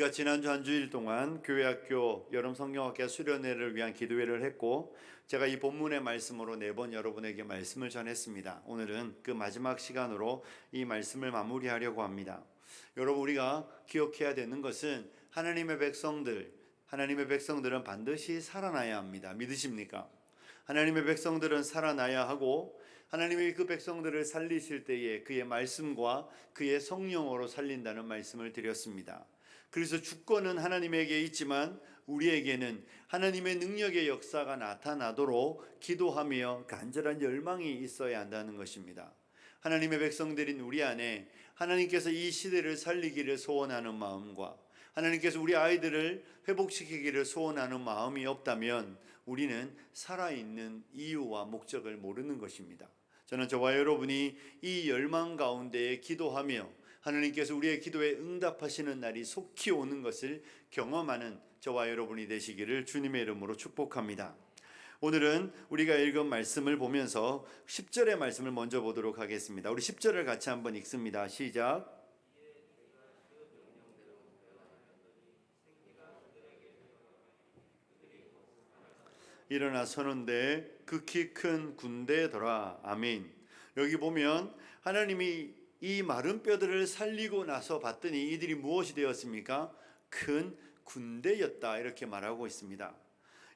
우리가 지난주 한 주일 동안 교회학교 여름 성경학교 수련회를 위한 기도회를 했고, 제가 이 본문의 말씀으로 4번 여러분에게 말씀을 전했습니다. 오늘은 그 마지막 시간으로 이 말씀을 마무리하려고 합니다. 여러분, 우리가 기억해야 되는 것은 하나님의 백성들은 반드시 살아나야 합니다. 믿으십니까? 하나님의 백성들은 살아나야 하고, 하나님이 그 백성들을 살리실 때에 그의 말씀과 그의 성령으로 살린다는 말씀을 드렸습니다. 그래서 주권은 하나님에게 있지만 우리에게는 하나님의 능력의 역사가 나타나도록 기도하며 간절한 열망이 있어야 한다는 것입니다. 하나님의 백성들인 우리 안에 하나님께서 이 시대를 살리기를 소원하는 마음과 하나님께서 우리 아이들을 회복시키기를 소원하는 마음이 없다면 우리는 살아있는 이유와 목적을 모르는 것입니다. 저는 저와 여러분이 이 열망 가운데에 기도하며 하나님께서 우리의 기도에 응답하시는 날이 속히 오는 것을 경험하는 저와 여러분이 되시기를 주님의 이름으로 축복합니다. 오늘은 우리가 읽은 말씀을 보면서 10절의 말씀을 먼저 보도록 하겠습니다. 우리 10절을 같이 한번 읽습니다. 시작. 일어나 서는데 극히 큰 군대더라. 아멘. 여기 보면 하나님이 이 마른 뼈들을 살리고 나서 봤더니 이들이 무엇이 되었습니까? 큰 군대였다, 이렇게 말하고 있습니다.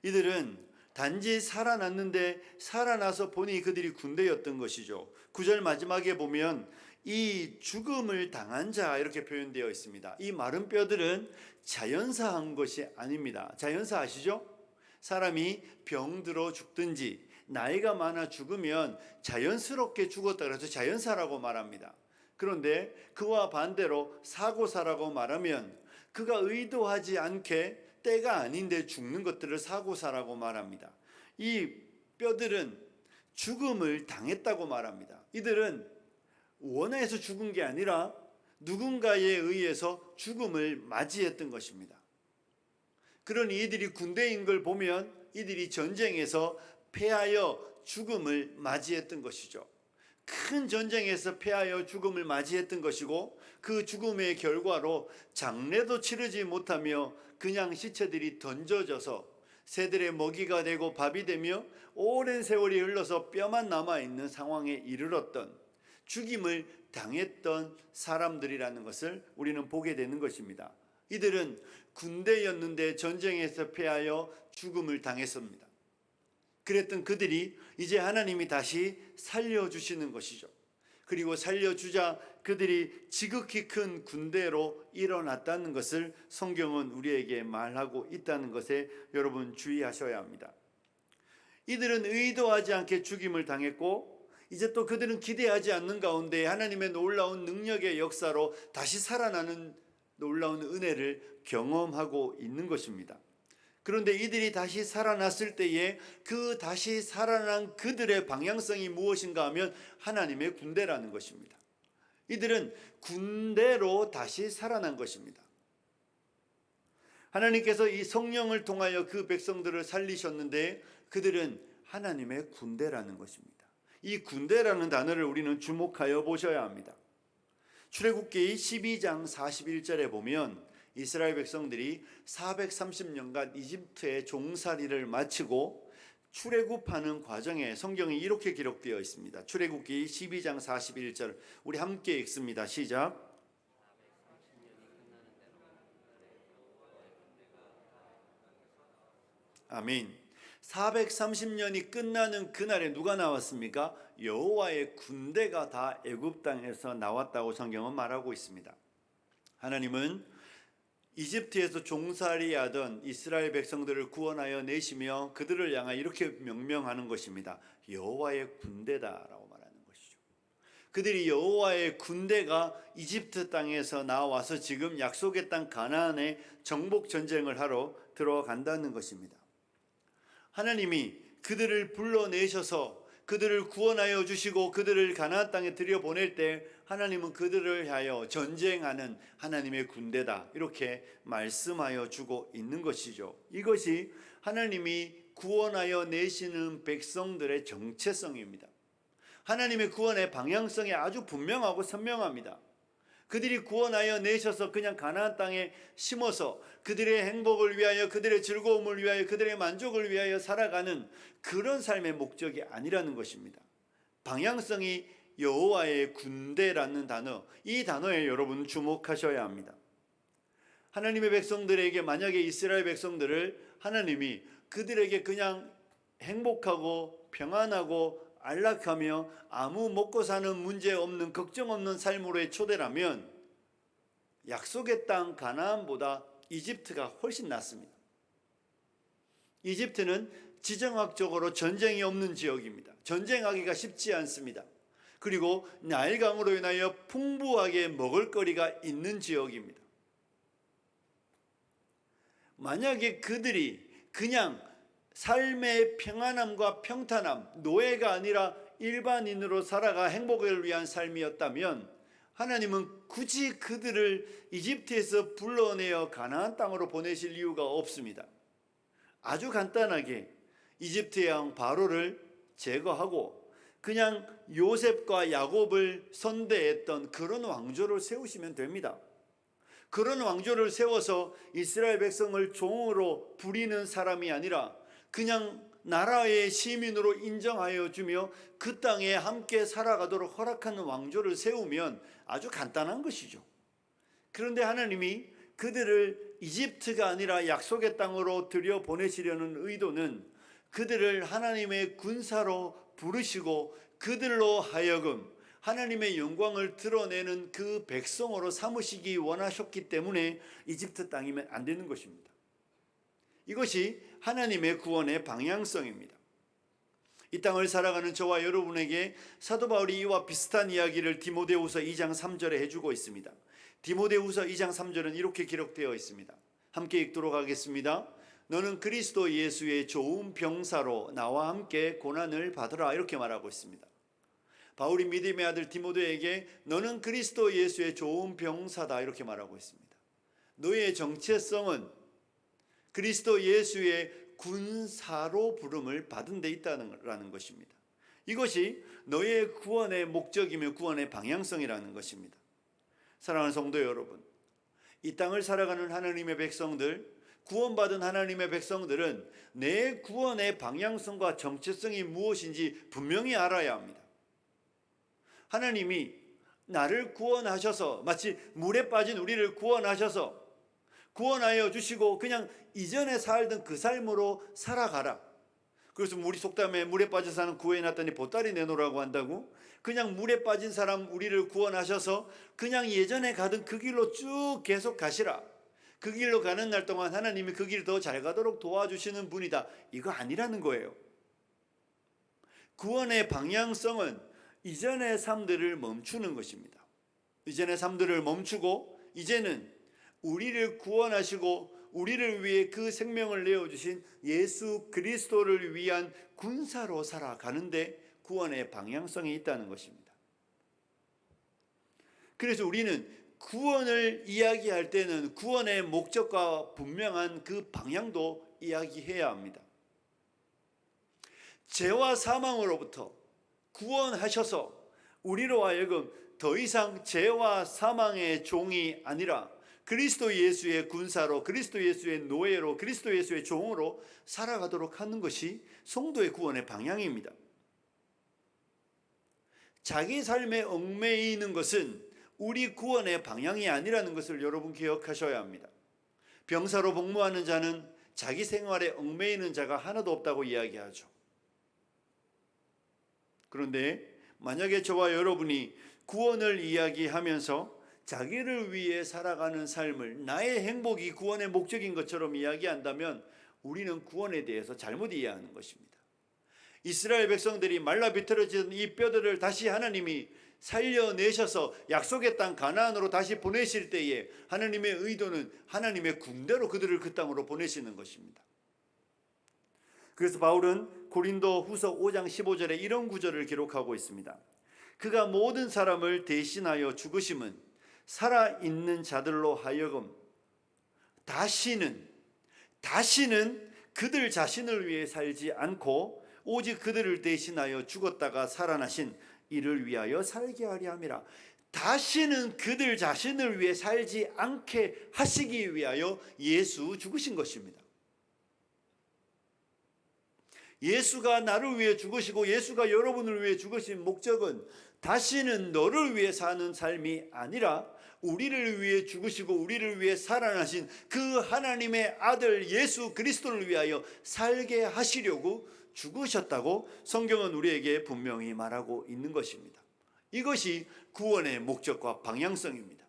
이들은 단지 살아났는데 살아나서 보니 그들이 군대였던 것이죠. 9절 마지막에 보면 이 죽음을 당한 자, 이렇게 표현되어 있습니다. 이 마른 뼈들은 자연사한 것이 아닙니다. 자연사 아시죠? 사람이 병들어 죽든지 나이가 많아 죽으면 자연스럽게 죽었다 그래서 자연사라고 말합니다. 그런데 그와 반대로 사고사라고 말하면 그가 의도하지 않게 때가 아닌데 죽는 것들을 사고사라고 말합니다. 이 뼈들은 죽음을 당했다고 말합니다. 이들은 원해서 죽은 게 아니라 누군가에 의해서 죽음을 맞이했던 것입니다. 그러니 이들이 군대인 걸 보면 이들이 전쟁에서 패하여 죽음을 맞이했던 것이죠. 큰 전쟁에서 패하여 죽음을 맞이했던 것이고, 그 죽음의 결과로 장례도 치르지 못하며 그냥 시체들이 던져져서 새들의 먹이가 되고 밥이 되며 오랜 세월이 흘러서 뼈만 남아있는 상황에 이르렀던, 죽임을 당했던 사람들이라는 것을 우리는 보게 되는 것입니다. 이들은 군대였는데 전쟁에서 패하여 죽음을 당했습니다. 그랬던 그들이 이제 하나님이 다시 살려주시는 것이죠. 그리고 살려주자 그들이 지극히 큰 군대로 일어났다는 것을 성경은 우리에게 말하고 있다는 것에 여러분 주의하셔야 합니다. 이들은 의도하지 않게 죽임을 당했고, 이제 또 그들은 기대하지 않는 가운데 하나님의 놀라운 능력의 역사로 다시 살아나는 놀라운 은혜를 경험하고 있는 것입니다. 그런데 이들이 다시 살아났을 때에 그 다시 살아난 그들의 방향성이 무엇인가 하면 하나님의 군대라는 것입니다. 이들은 군대로 다시 살아난 것입니다. 하나님께서 이 성령을 통하여 그 백성들을 살리셨는데 그들은 하나님의 군대라는 것입니다. 이 군대라는 단어를 우리는 주목하여 보셔야 합니다. 출애굽기 12장 41절에 보면 이스라엘 백성들이 430년간 이집트의 종살이를 마치고 출애굽하는 과정에 성경이 이렇게 기록되어 있습니다. 출애굽기 12장 41절 우리 함께 읽습니다. 시작. 아멘. 430년이 끝나는 그날에 누가 나왔습니까? 여호와의 군대가 다 애굽 땅에서 나왔다고 성경은 말하고 있습니다. 하나님은 이집트에서 종살이하던 이스라엘 백성들을 구원하여 내시며 그들을 향하여 이렇게 명명하는 것입니다. 여호와의 군대다라고 말하는 것이죠. 그들이 여호와의 군대가 이집트 땅에서 나와서 지금 약속의 땅 가나안에 정복 전쟁을 하러 들어간다는 것입니다. 하나님이 그들을 불러내셔서 그들을 구원하여 주시고 그들을 가나안 땅에 들여보낼 때 하나님은 그들을 향하여 전쟁하는 하나님의 군대다, 이렇게 말씀하여 주고 있는 것이죠. 이것이 하나님이 구원하여 내시는 백성들의 정체성입니다. 하나님의 구원의 방향성이 아주 분명하고 선명합니다. 그들이 구원하여 내셔서 그냥 가나안 땅에 심어서 그들의 행복을 위하여, 그들의 즐거움을 위하여, 그들의 만족을 위하여 살아가는 그런 삶의 목적이 아니라는 것입니다. 방향성이 여호와의 군대라는 단어, 이 단어에 여러분 주목하셔야 합니다. 하나님의 백성들에게, 만약에 이스라엘 백성들을 하나님이 그들에게 그냥 행복하고 평안하고 안락하며 아무 먹고 사는 문제 없는, 걱정 없는 삶으로의 초대라면 약속의 땅 가나안보다 이집트가 훨씬 낫습니다. 이집트는 지정학적으로 전쟁이 없는 지역입니다. 전쟁하기가 쉽지 않습니다. 그리고 나일강으로 인하여 풍부하게 먹을거리가 있는 지역입니다. 만약에 그들이 그냥 삶의 평안함과 평탄함, 노예가 아니라 일반인으로 살아가 행복을 위한 삶이었다면 하나님은 굳이 그들을 이집트에서 불러내어 가나안 땅으로 보내실 이유가 없습니다. 아주 간단하게 이집트의 왕 바로를 제거하고 그냥 요셉과 야곱을 선대했던 그런 왕조를 세우시면 됩니다. 그런 왕조를 세워서 이스라엘 백성을 종으로 부리는 사람이 아니라 그냥 나라의 시민으로 인정하여 주며 그 땅에 함께 살아가도록 허락하는 왕조를 세우면 아주 간단한 것이죠. 그런데 하나님이 그들을 이집트가 아니라 약속의 땅으로 들여보내시려는 의도는 그들을 하나님의 군사로 부르시고 그들로 하여금 하나님의 영광을 드러내는 그 백성으로 삼으시기 원하셨기 때문에 이집트 땅이면 안 되는 것입니다. 이것이 하나님의 구원의 방향성입니다. 이 땅을 살아가는 저와 여러분에게 사도 바울이 이와 비슷한 이야기를 디모데후서 2장 3절에 해주고 있습니다. 디모데후서 2장 3절은 이렇게 기록되어 있습니다. 함께 읽도록 하겠습니다. 너는 그리스도 예수의 좋은 병사로 나와 함께 고난을 받으라, 이렇게 말하고 있습니다. 바울이 믿음의 아들 디모데에게 너는 그리스도 예수의 좋은 병사다, 이렇게 말하고 있습니다. 너의 정체성은 그리스도 예수의 군사로 부름을 받은 데 있다는 것입니다. 이것이 너의 구원의 목적이며 구원의 방향성이라는 것입니다. 사랑하는 성도 여러분, 이 땅을 살아가는 하나님의 백성들, 구원받은 하나님의 백성들은 내 구원의 방향성과 정체성이 무엇인지 분명히 알아야 합니다. 하나님이 나를 구원하셔서, 마치 물에 빠진 우리를 구원하셔서 구원하여 주시고 그냥 이전에 살던 그 삶으로 살아가라. 그래서 우리 속담에 물에 빠진 사람 구해놨더니 보따리 내놓으라고 한다고, 그냥 물에 빠진 사람 우리를 구원하셔서 그냥 예전에 가던 그 길로 쭉 계속 가시라. 그 길로 가는 날 동안 하나님이 그 길 더 잘 가도록 도와주시는 분이다, 이거 아니라는 거예요. 구원의 방향성은 이전의 삶들을 멈추는 것입니다. 이전의 삶들을 멈추고 이제는 우리를 구원하시고 우리를 위해 그 생명을 내어주신 예수 그리스도를 위한 군사로 살아가는데 구원의 방향성이 있다는 것입니다. 그래서 우리는 구원을 이야기할 때는 구원의 목적과 분명한 그 방향도 이야기해야 합니다. 죄와 사망으로부터 구원하셔서 우리로 하여금 더 이상 죄와 사망의 종이 아니라 그리스도 예수의 군사로, 그리스도 예수의 노예로, 그리스도 예수의 종으로 살아가도록 하는 것이 성도의 구원의 방향입니다. 자기 삶에 얽매이는 것은 우리 구원의 방향이 아니라는 것을 여러분 기억하셔야 합니다. 병사로 복무하는 자는 자기 생활에 얽매이는 자가 하나도 없다고 이야기하죠. 그런데 만약에 저와 여러분이 구원을 이야기하면서 자기를 위해 살아가는 삶을 나의 행복이 구원의 목적인 것처럼 이야기한다면 우리는 구원에 대해서 잘못 이해하는 것입니다. 이스라엘 백성들이 말라 비틀어진 이 뼈들을 다시 하나님이 살려내셔서 약속의 땅 가나안으로 다시 보내실 때에 하나님의 의도는 하나님의 군대로 그들을 그 땅으로 보내시는 것입니다. 그래서 바울은 고린도 후서 5장 15절에 이런 구절을 기록하고 있습니다. 그가 모든 사람을 대신하여 죽으심은 살아있는 자들로 하여금 다시는 그들 자신을 위해 살지 않고 오직 그들을 대신하여 죽었다가 살아나신 이를 위하여 살게 하려 함이라. 다시는 그들 자신을 위해 살지 않게 하시기 위하여 예수 죽으신 것입니다. 예수가 나를 위해 죽으시고 예수가 여러분을 위해 죽으신 목적은 다시는 너를 위해 사는 삶이 아니라 우리를 위해 죽으시고 우리를 위해 살아나신 그 하나님의 아들 예수 그리스도를 위하여 살게 하시려고 죽으셨다고 성경은 우리에게 분명히 말하고 있는 것입니다. 이것이 구원의 목적과 방향성입니다.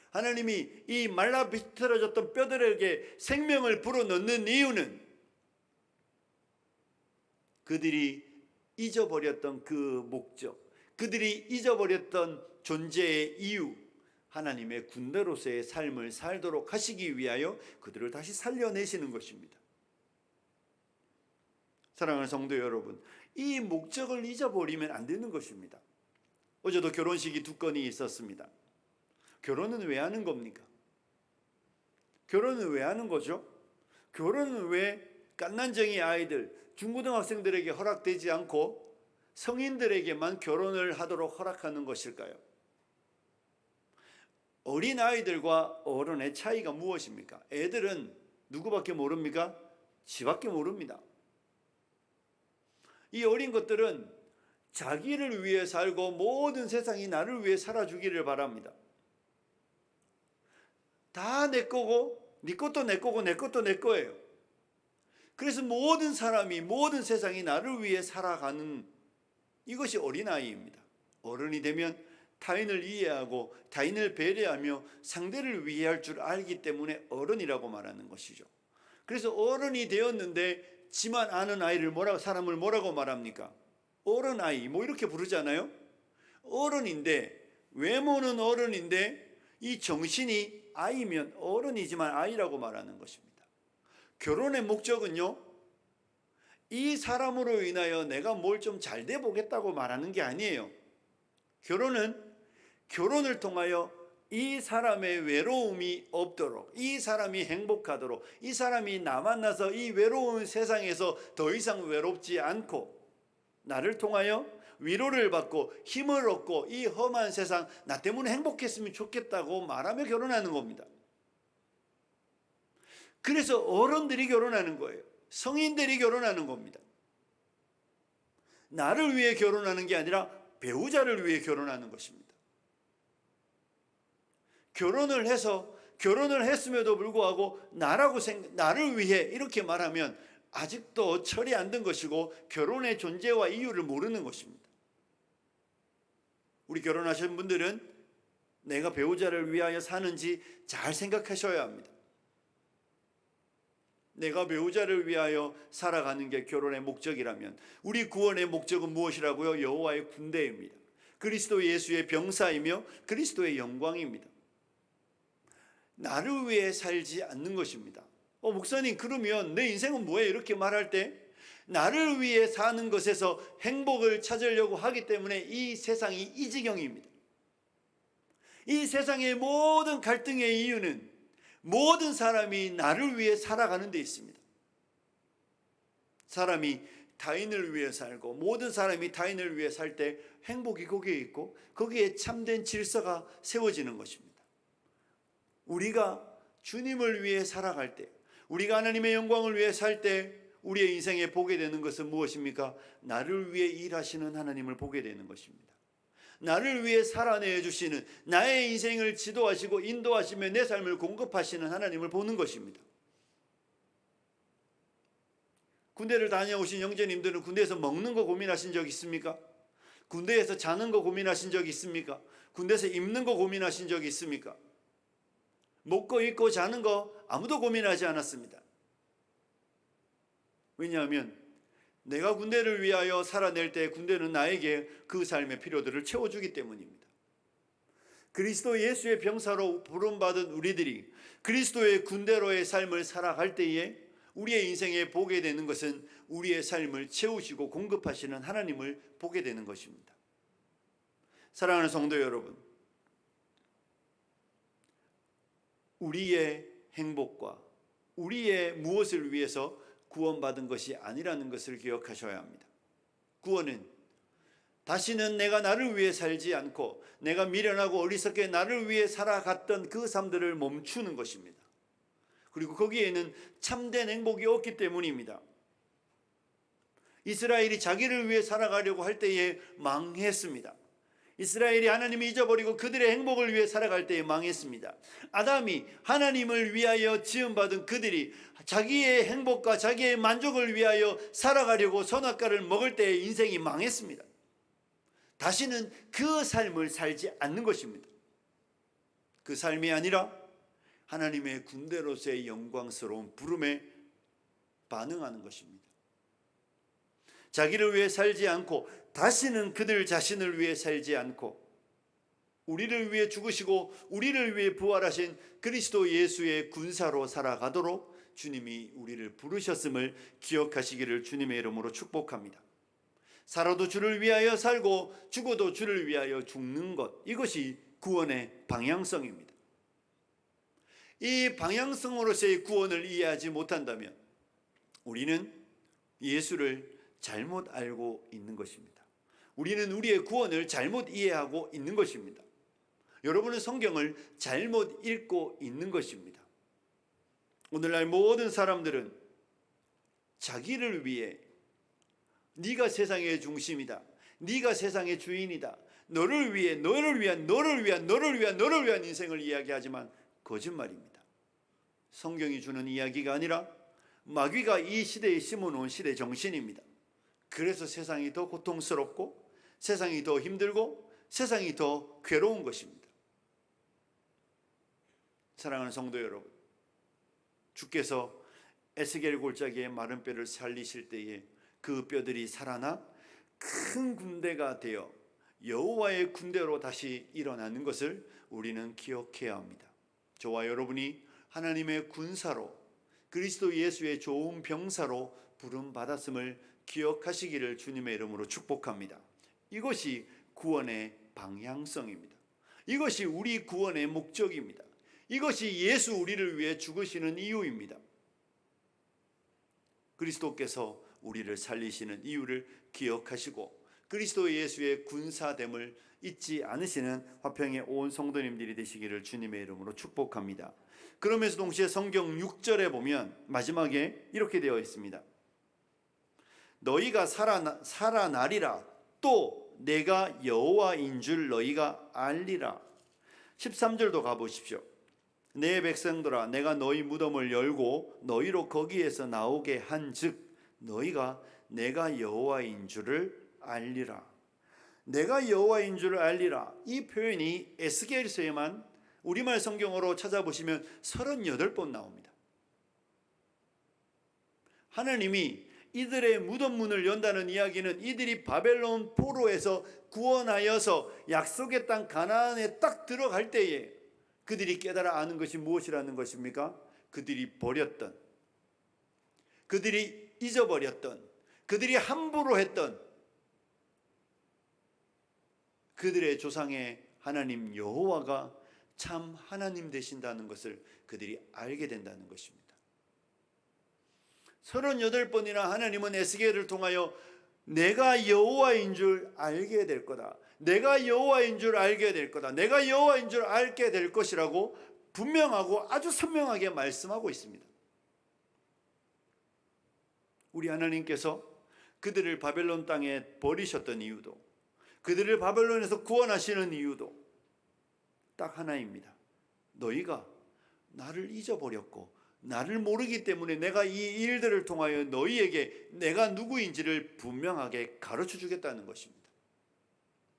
하나님이 이 말라 비틀어졌던 뼈들에게 생명을 불어넣는 이유는 그들이 잊어버렸던 그 목적, 그들이 잊어버렸던 존재의 이유, 하나님의 군대로서의 삶을 살도록 하시기 위하여 그들을 다시 살려내시는 것입니다. 사랑하는 성도 여러분, 이 목적을 잊어버리면 안 되는 것입니다. 어제도 결혼식이 2건이 있었습니다. 결혼은 왜 하는 겁니까? 결혼은 왜 하는 거죠? 결혼은 왜 갓난쟁이 아이들, 중고등학생들에게 허락되지 않고 성인들에게만 결혼을 하도록 허락하는 것일까요? 어린 아이들과 어른의 차이가 무엇입니까? 애들은 누구밖에 모릅니까? 지밖에 모릅니다. 이 어린 것들은 자기를 위해 살고 모든 세상이 나를 위해 살아주기를 바랍니다. 다 내 거고 네 것도 내 거고 내 것도 내 거예요. 그래서 모든 사람이 모든 세상이 나를 위해 살아가는 이것이 어린아이입니다. 어른이 되면 타인을 이해하고 타인을 배려하며 상대를 위해할 줄 알기 때문에 어른이라고 말하는 것이죠. 그래서 어른이 되었는데 지만 아는 아이를 사람을 뭐라고 말합니까? 어른아이 이렇게 부르잖아요. 어른인데 외모는 어른인데 이 정신이 아이면 어른이지만 아이라고 말하는 것입니다. 결혼의 목적은요, 이 사람으로 인하여 내가 뭘 좀 잘 돼 보겠다고 말하는 게 아니에요. 결혼은 결혼을 통하여 이 사람의 외로움이 없도록, 이 사람이 행복하도록, 이 사람이 나 만나서 이 외로운 세상에서 더 이상 외롭지 않고 나를 통하여 위로를 받고 힘을 얻고 이 험한 세상 나 때문에 행복했으면 좋겠다고 말하며 결혼하는 겁니다. 그래서 어른들이 결혼하는 거예요. 성인들이 결혼하는 겁니다. 나를 위해 결혼하는 게 아니라 배우자를 위해 결혼하는 것입니다. 결혼을 했음에도 불구하고 나를 위해 이렇게 말하면 아직도 철이 안 든 것이고 결혼의 존재와 이유를 모르는 것입니다. 우리 결혼하신 분들은 내가 배우자를 위하여 사는지 잘 생각하셔야 합니다. 내가 배우자를 위하여 살아가는 게 결혼의 목적이라면 우리 구원의 목적은 무엇이라고요? 여호와의 군대입니다. 그리스도 예수의 병사이며 그리스도의 영광입니다. 나를 위해 살지 않는 것입니다. 목사님, 그러면 내 인생은 뭐예요? 이렇게 말할 때 나를 위해 사는 것에서 행복을 찾으려고 하기 때문에 이 세상이 이 지경입니다. 이 세상의 모든 갈등의 이유는 모든 사람이 나를 위해 살아가는 데 있습니다. 사람이 타인을 위해 살고 모든 사람이 타인을 위해 살 때 행복이 거기에 있고 거기에 참된 질서가 세워지는 것입니다. 우리가 주님을 위해 살아갈 때, 우리가 하나님의 영광을 위해 살 때 우리의 인생에 보게 되는 것은 무엇입니까? 나를 위해 일하시는 하나님을 보게 되는 것입니다. 나를 위해 살아내 주시는, 나의 인생을 지도하시고 인도하시며 내 삶을 공급하시는 하나님을 보는 것입니다. 군대를 다녀오신 형제님들은 군대에서 먹는 거 고민하신 적 있습니까? 군대에서 자는 거 고민하신 적 있습니까? 군대에서 입는 거 고민하신 적 있습니까? 먹고 입고 자는 거 아무도 고민하지 않았습니다. 왜냐하면 내가 군대를 위하여 살아낼 때 군대는 나에게 그 삶의 필요들을 채워주기 때문입니다. 그리스도 예수의 병사로 부름받은 우리들이 그리스도의 군대로의 삶을 살아갈 때에 우리의 인생에 보게 되는 것은 우리의 삶을 채우시고 공급하시는 하나님을 보게 되는 것입니다. 사랑하는 성도 여러분, 우리의 행복과 우리의 무엇을 위해서 구원받은 것이 아니라는 것을 기억하셔야 합니다. 구원은 다시는 내가 나를 위해 살지 않고 내가 미련하고 어리석게 나를 위해 살아갔던 그 삶들을 멈추는 것입니다. 그리고 거기에는 참된 행복이 없기 때문입니다. 이스라엘이 자기를 위해 살아가려고 할 때에 망했습니다. 이스라엘이 하나님을 잊어버리고 그들의 행복을 위해 살아갈 때에 망했습니다. 아담이 하나님을 위하여 지음받은 그들이 자기의 행복과 자기의 만족을 위하여 살아가려고 선악과를 먹을 때에 인생이 망했습니다. 다시는 그 삶을 살지 않는 것입니다. 그 삶이 아니라 하나님의 군대로서의 영광스러운 부름에 반응하는 것입니다. 자기를 위해 살지 않고 다시는 그들 자신을 위해 살지 않고 우리를 위해 죽으시고 우리를 위해 부활하신 그리스도 예수의 군사로 살아가도록 주님이 우리를 부르셨음을 기억하시기를 주님의 이름으로 축복합니다. 살아도 주를 위하여 살고 죽어도 주를 위하여 죽는 것, 이것이 구원의 방향성입니다. 이 방향성으로서의 구원을 이해하지 못한다면 우리는 예수를 잘못 알고 있는 것입니다. 우리는 우리의 구원을 잘못 이해하고 있는 것입니다. 여러분은 성경을 잘못 읽고 있는 것입니다. 오늘날 모든 사람들은 자기를 위해 네가 세상의 중심이다, 네가 세상의 주인이다, 너를 위해 너를 위한 인생을 이야기하지만 거짓말입니다. 성경이 주는 이야기가 아니라 마귀가 이 시대에 심어놓은 시대 정신입니다. 그래서 세상이 더 고통스럽고 세상이 더 힘들고 세상이 더 괴로운 것입니다. 사랑하는 성도 여러분, 주께서 에스겔 골짜기의 마른 뼈를 살리실 때에 그 뼈들이 살아나 큰 군대가 되어 여호와의 군대로 다시 일어나는 것을 우리는 기억해야 합니다. 저와 여러분이 하나님의 군사로 그리스도 예수의 좋은 병사로 부름받았음을 기억하시기를 주님의 이름으로 축복합니다. 이것이 구원의 방향성입니다. 이것이 우리 구원의 목적입니다. 이것이 예수 우리를 위해 죽으시는 이유입니다. 그리스도께서 우리를 살리시는 이유를 기억하시고 그리스도 예수의 군사됨을 잊지 않으시는 화평의 온 성도님들이 되시기를 주님의 이름으로 축복합니다. 그러면서 동시에 성경 6절에 보면 마지막에 이렇게 되어 있습니다. 너희가 살아나리라, 또 내가 여호와인 줄 너희가 알리라. 13절도 가보십시오. 내 백성들아, 내가 너희 무덤을 열고 너희로 거기에서 나오게 한즉 너희가 내가 여호와인 줄을 알리라. 내가 여호와인 줄을 알리라. 이 표현이 에스겔서에만 우리말 성경으로 찾아보시면 38번 나옵니다. 하나님이 이들의 무덤 문을 연다는 이야기는 이들이 바벨론 포로에서 구원하여서 약속의 땅 가나안에 딱 들어갈 때에 그들이 깨달아 아는 것이 무엇이라는 것입니까? 그들이 버렸던, 그들이 잊어버렸던, 그들이 함부로 했던 그들의 조상의 하나님 여호와가 참 하나님 되신다는 것을 그들이 알게 된다는 것입니다. 38번이나 하나님은 에스겔을 통하여 내가 여호와인 줄 알게 될 거다, 내가 여호와인 줄 알게 될 거다, 내가 여호와인 줄 알게 될 것이라고 분명하고 아주 선명하게 말씀하고 있습니다. 우리 하나님께서 그들을 바벨론 땅에 버리셨던 이유도, 그들을 바벨론에서 구원하시는 이유도 딱 하나입니다. 너희가 나를 잊어버렸고 나를 모르기 때문에 내가 이 일들을 통하여 너희에게 내가 누구인지를 분명하게 가르쳐 주겠다는 것입니다.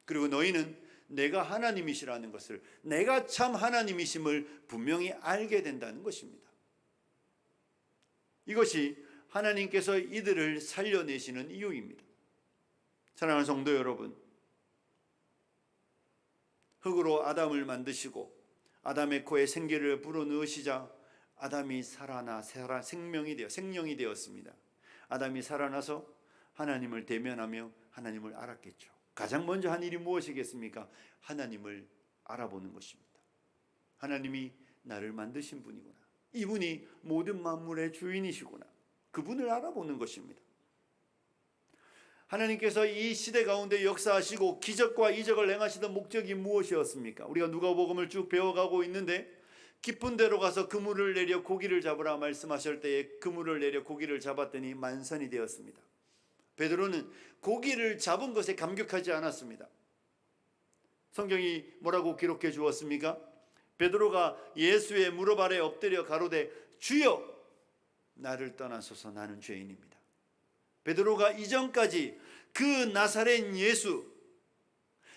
그리고 너희는 내가 하나님이시라는 것을, 내가 참 하나님이심을 분명히 알게 된다는 것입니다. 이것이 하나님께서 이들을 살려내시는 이유입니다. 사랑하는 성도 여러분, 흙으로 아담을 만드시고 아담의 코에 생기를 불어넣으시자 아담이 살아나 생명이 되었습니다. 아담이 살아나서 하나님을 대면하며 하나님을 알았겠죠. 가장 먼저 한 일이 무엇이겠습니까? 하나님을 알아보는 것입니다. 하나님이 나를 만드신 분이구나, 이분이 모든 만물의 주인이시구나, 그분을 알아보는 것입니다. 하나님께서 이 시대 가운데 역사하시고 기적과 이적을 행하시던 목적이 무엇이었습니까? 우리가 누가복음을 쭉 배워가고 있는데 깊은 데로 가서 그물을 내려 고기를 잡으라 말씀하실 때에 그물을 내려 고기를 잡았더니 만선이 되었습니다. 베드로는 고기를 잡은 것에 감격하지 않았습니다. 성경이 뭐라고 기록해 주었습니까? 베드로가 예수의 무릎 아래 엎드려 가로되 주여 나를 떠나소서 나는 죄인입니다. 베드로가 이전까지 그 나사렛 예수,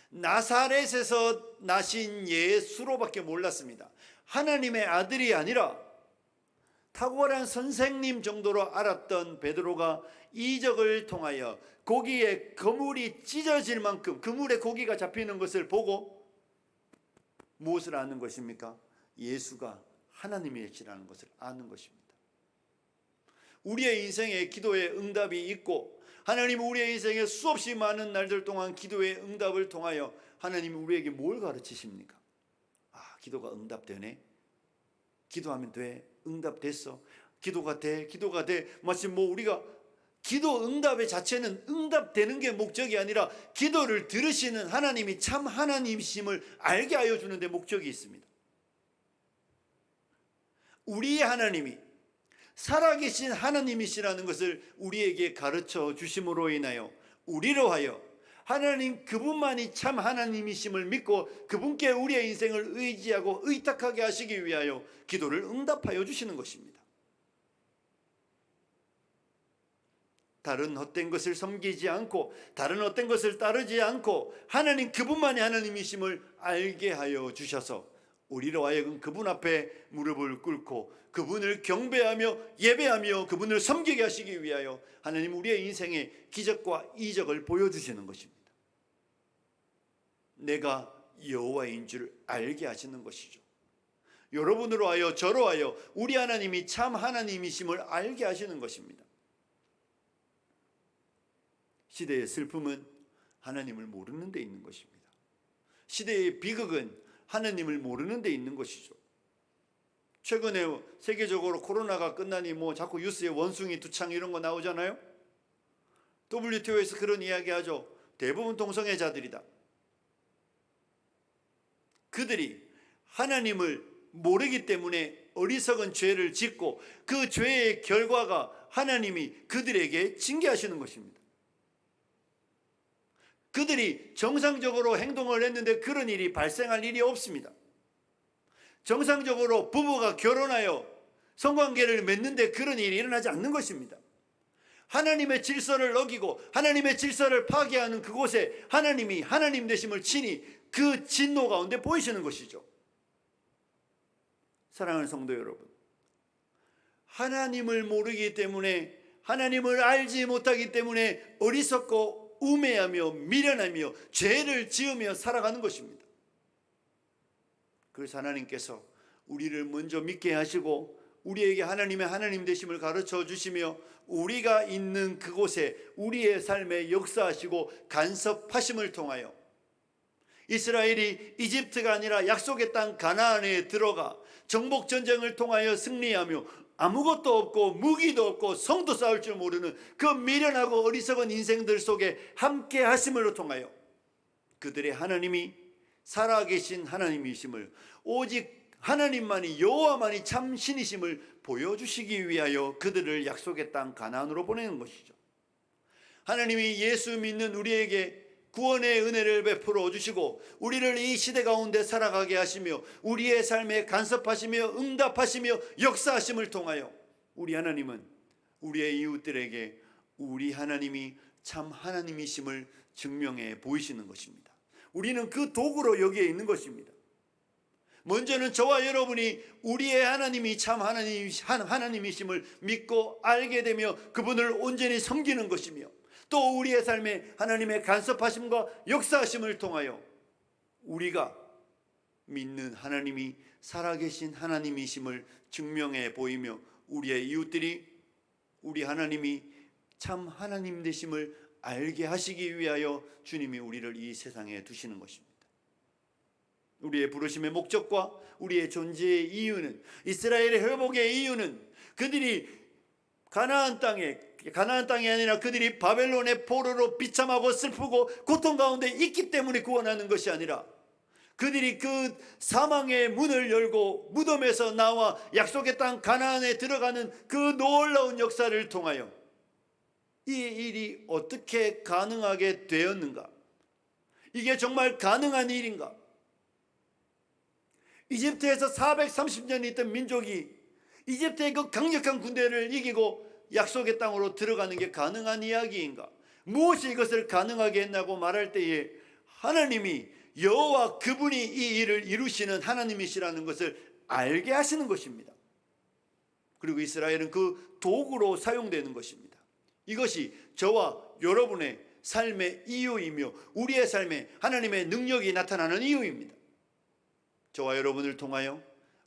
나사렛에서 나신 예수로밖에 몰랐습니다. 하나님의 아들이 아니라 탁월한 선생님 정도로 알았던 베드로가 이적을 통하여 고기에 그물이 찢어질 만큼 그물에 고기가 잡히는 것을 보고 무엇을 아는 것입니까? 예수가 하나님이시라는 것을 아는 것입니다. 우리의 인생에 기도의 응답이 있고 하나님은 우리의 인생에 수없이 많은 날들 동안 기도의 응답을 통하여 하나님이 우리에게 뭘 가르치십니까? 기도가 응답되네. 기도하면 돼. 응답됐어. 기도가 돼. 마치 우리가 기도 응답의 자체는 응답되는 게 목적이 아니라 기도를 들으시는 하나님이 참 하나님이심을 알게 하여 주는 데 목적이 있습니다. 우리의 하나님이 살아계신 하나님이시라는 것을 우리에게 가르쳐 주심으로 인하여 우리로 하여 하나님 그분만이 참 하나님이심을 믿고 그분께 우리의 인생을 의지하고 의탁하게 하시기 위하여 기도를 응답하여 주시는 것입니다. 다른 헛된 것을 섬기지 않고 다른 헛된 것을 따르지 않고 하나님 그분만이 하나님이심을 알게 하여 주셔서 우리로 하여금 그분 앞에 무릎을 꿇고 그분을 경배하며 예배하며 그분을 섬기게 하시기 위하여 하나님 우리의 인생에 기적과 이적을 보여주시는 것입니다. 내가 여호와인 줄 알게 하시는 것이죠. 여러분으로 하여 저로 하여 우리 하나님이 참 하나님이심을 알게 하시는 것입니다. 시대의 슬픔은 하나님을 모르는 데 있는 것입니다. 시대의 비극은 하나님을 모르는 데 있는 것이죠. 최근에 세계적으로 코로나가 끝나니 자꾸 뉴스에 원숭이 두창 이런 거 나오잖아요. WTO에서 그런 이야기 하죠. 대부분 동성애자들이다. 그들이 하나님을 모르기 때문에 어리석은 죄를 짓고 그 죄의 결과가 하나님이 그들에게 징계하시는 것입니다. 그들이 정상적으로 행동을 했는데 그런 일이 발생할 일이 없습니다. 정상적으로 부부가 결혼하여 성관계를 맺는데 그런 일이 일어나지 않는 것입니다. 하나님의 질서를 어기고 하나님의 질서를 파괴하는 그곳에 하나님이 하나님 되심을 친히 그 진노 가운데 보이시는 것이죠. 사랑하는 성도 여러분, 하나님을 모르기 때문에 하나님을 알지 못하기 때문에 어리석고 우매하며 미련하며 죄를 지으며 살아가는 것입니다. 그래서 하나님께서 우리를 먼저 믿게 하시고 우리에게 하나님의 하나님 되심을 가르쳐 주시며 우리가 있는 그곳에 우리의 삶에 역사하시고 간섭하심을 통하여 이스라엘이 이집트가 아니라 약속의 땅 가나안에 들어가 정복전쟁을 통하여 승리하며 아무것도 없고 무기도 없고 성도 쌓을 줄 모르는 그 미련하고 어리석은 인생들 속에 함께 하심을 통하여 그들의 하나님이 살아계신 하나님이심을 오직 하나님만이 여호와만이 참 신이심을 보여주시기 위하여 그들을 약속의 땅 가나안으로 보내는 것이죠. 하나님이 예수 믿는 우리에게 구원의 은혜를 베풀어 주시고 우리를 이 시대 가운데 살아가게 하시며 우리의 삶에 간섭하시며 응답하시며 역사하심을 통하여 우리 하나님은 우리의 이웃들에게 우리 하나님이 참 하나님이심을 증명해 보이시는 것입니다. 우리는 그 도구로 여기에 있는 것입니다. 먼저는 저와 여러분이 우리의 하나님이 참 하나님이심을 믿고 알게 되며 그분을 온전히 섬기는 것이며 또 우리의 삶에 하나님의 간섭하심과 역사하심을 통하여 우리가 믿는 하나님이 살아계신 하나님이심을 증명해 보이며 우리의 이웃들이 우리 하나님이 참 하나님 되심을 알게 하시기 위하여 주님이 우리를 이 세상에 두시는 것입니다. 우리의 부르심의 목적과 우리의 존재의 이유는 이스라엘의 회복의 이유는 그들이 가나안 땅에 가나안 땅이 아니라 그들이 바벨론의 포로로 비참하고 슬프고 고통 가운데 있기 때문에 구원하는 것이 아니라 그들이 그 사망의 문을 열고 무덤에서 나와 약속의 땅 가나안에 들어가는 그 놀라운 역사를 통하여 이 일이 어떻게 가능하게 되었는가? 이게 정말 가능한 일인가? 이집트에서 430년 있던 민족이 이집트의 그 강력한 군대를 이기고 약속의 땅으로 들어가는 게 가능한 이야기인가? 무엇이 이것을 가능하게 했냐고 말할 때에 하나님이 여호와 그분이 이 일을 이루시는 하나님이시라는 것을 알게 하시는 것입니다. 그리고 이스라엘은 그 도구로 사용되는 것입니다. 이것이 저와 여러분의 삶의 이유이며 우리의 삶에 하나님의 능력이 나타나는 이유입니다. 저와 여러분을 통하여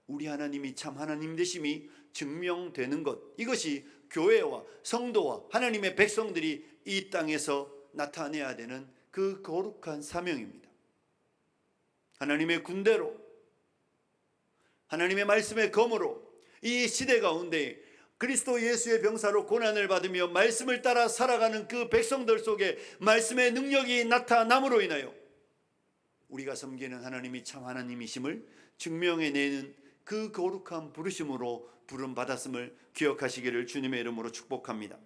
우리 하나님이 참 하나님 되심이 증명되는 것, 이것이 교회와 성도와 하나님의 백성들이 이 땅에서 나타내야 되는 그 거룩한 사명입니다. 하나님의 군대로, 하나님의 말씀의 검으로 이 시대 가운데 그리스도 예수의 병사로 고난을 받으며 말씀을 따라 살아가는 그 백성들 속에 말씀의 능력이 나타남으로 인하여 우리가 섬기는 하나님이 참 하나님이심을 증명해내는 그 거룩한 부르심으로 부름받았음을 기억하시기를 주님의 이름으로 축복합니다.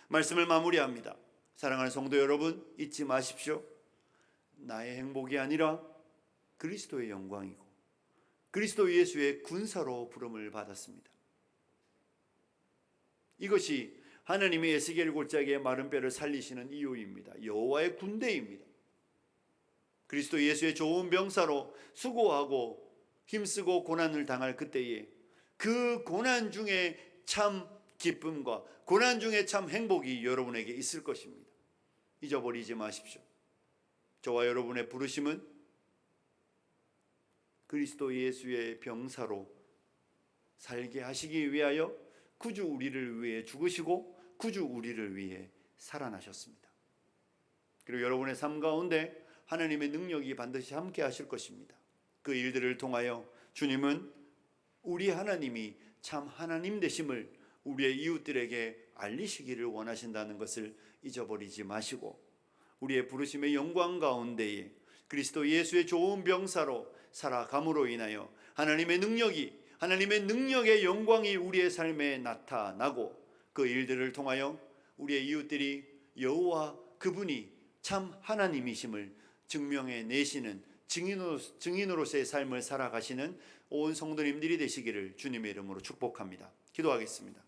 말씀을 마무리합니다. 사랑하는 성도 여러분, 잊지 마십시오. 나의 행복이 아니라 그리스도의 영광이고 그리스도 예수의 군사로 부름을 받았습니다. 이것이 하나님의 에스겔 골짜기의 마른 뼈를 살리시는 이유입니다. 여호와의 군대입니다. 그리스도 예수의 좋은 병사로 수고하고 힘쓰고 고난을 당할 그때에 그 고난 중에 참 기쁨과 고난 중에 참 행복이 여러분에게 있을 것입니다. 잊어버리지 마십시오. 저와 여러분의 부르심은 그리스도 예수의 병사로 살게 하시기 위하여 구주 우리를 위해 죽으시고 구주 우리를 위해 살아나셨습니다. 그리고 여러분의 삶 가운데 하나님의 능력이 반드시 함께 하실 것입니다. 그 일들을 통하여 주님은 우리 하나님이 참 하나님 되심을 우리의 이웃들에게 알리시기를 원하신다는 것을 잊어버리지 마시고 우리의 부르심의 영광 가운데에 그리스도 예수의 좋은 병사로 살아감으로 인하여 하나님의 능력의 영광이 우리의 삶에 나타나고 그 일들을 통하여 우리의 이웃들이 여호와 그분이 참 하나님이심을 증명해 내시는 증인으로서의 삶을 살아가시는 온 성도님들이 되시기를 주님의 이름으로 축복합니다. 기도하겠습니다.